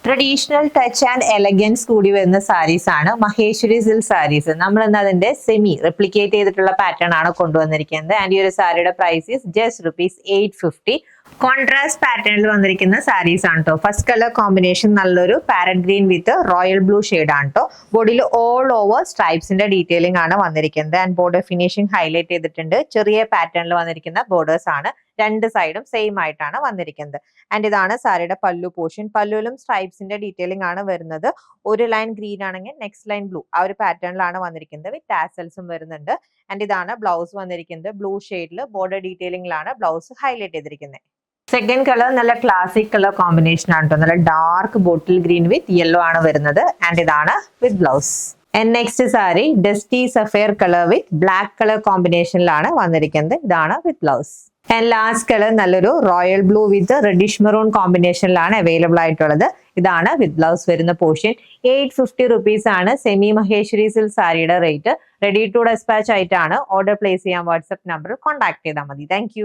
Traditional touch and elegance കൂടി വരുന്ന സാരീസ് ആണ് മഹേശ്വരി സിൽക്ക് സാരീസ്. നമ്മൾ ഇന്ന് അതിന്റെ സെമി റെപ്ലിക്കേറ്റ് ചെയ്തിട്ടുള്ള പാറ്റേൺ ആണ് കൊണ്ടുവന്നിരിക്കുന്നത്. ആൻഡ് ഈ ഒരു സാരിയുടെ പ്രൈസ് ഈസ് ജസ്റ്റ് ₹850. കോൺട്രാസ്റ്റ് പാറ്റേണിൽ വന്നിരിക്കുന്ന സാരീസ് ആണ് കേട്ടോ. ഫസ്റ്റ് കളർ കോമ്പിനേഷൻ നല്ലൊരു പാരറ്റ് ഗ്രീൻ വിത്ത് റോയൽ ബ്ലൂ ഷെയ്ഡ് ആണ് കേട്ടോ. ബോഡിയിൽ ഓൾ ഓവർ സ്ട്രൈപ്സിന്റെ ഡീറ്റെയിലിംഗ് ആണ് വന്നിരിക്കുന്നത്. ആൻഡ് ബോർഡർ ഫിനിഷിംഗ് ഹൈലൈറ്റ് ചെയ്തിട്ടുണ്ട്. ചെറിയ പാറ്റേണിൽ വന്നിരിക്കുന്ന ബോർഡേഴ്സ് ആണ്. രണ്ട് സൈഡും സെയിം ആയിട്ടാണ് വന്നിരിക്കുന്നത്. ആൻഡ് ഇതാണ് സാരിയുടെ പല്ലു പോർഷൻ. പല്ലുവിലും സ്ട്രൈപ്സിന്റെ ഡീറ്റെയിലിംഗ് ആണ് വരുന്നത്. ഒരു ലൈൻ ഗ്രീൻ ആണെങ്കിൽ നെക്സ്റ്റ് ലൈൻ ബ്ലൂ, ആ ഒരു പാറ്റേണിലാണ് വന്നിരിക്കുന്നത്. വിത്ത് ടാസൽസും വരുന്നുണ്ട്. ആൻഡ് ഇതാണ് ബ്ലൗസ് വന്നിരിക്കുന്നത്. ബ്ലൂ ഷെയ്ഡിൽ ബോർഡർ ഡീറ്റെയിലിംഗിലാണ് ബ്ലൗസ് ഹൈലൈറ്റ് ചെയ്തിരിക്കുന്നത്. സെക്കൻഡ് കളർ നല്ല ക്ലാസിക് കളർ കോമ്പിനേഷൻ ആണ് കേട്ടോ. നല്ല dark bottle green with yellow ആണ് വരുന്നത്. ആൻഡ് ഇതാണ് with blouse. And next sari dusty sapphire colour with black colour കോമ്പിനേഷനിലാണ് വന്നിരിക്കുന്നത്. ഇതാണ് with blouse. And last colour നല്ലൊരു royal blue with reddish maroon കോമ്പിനേഷനിലാണ് അവൈലബിൾ ആയിട്ടുള്ളത്. ഇതാണ് വിത്ത് ബ്ലൗസ് വരുന്ന പോർഷൻ. ₹850 ആണ് സെമി മഹേശ്വരി സിൽക്ക് സാരിയുടെ റേറ്റ്. റെഡി ടു ഡെസ്പാച്ച് ആയിട്ടാണ്. ഓർഡർ പ്ലേസ് ചെയ്യാൻ വാട്സ്ആപ്പ് നമ്പറിൽ കോൺടാക്ട് ചെയ്താൽ മതി. താങ്ക്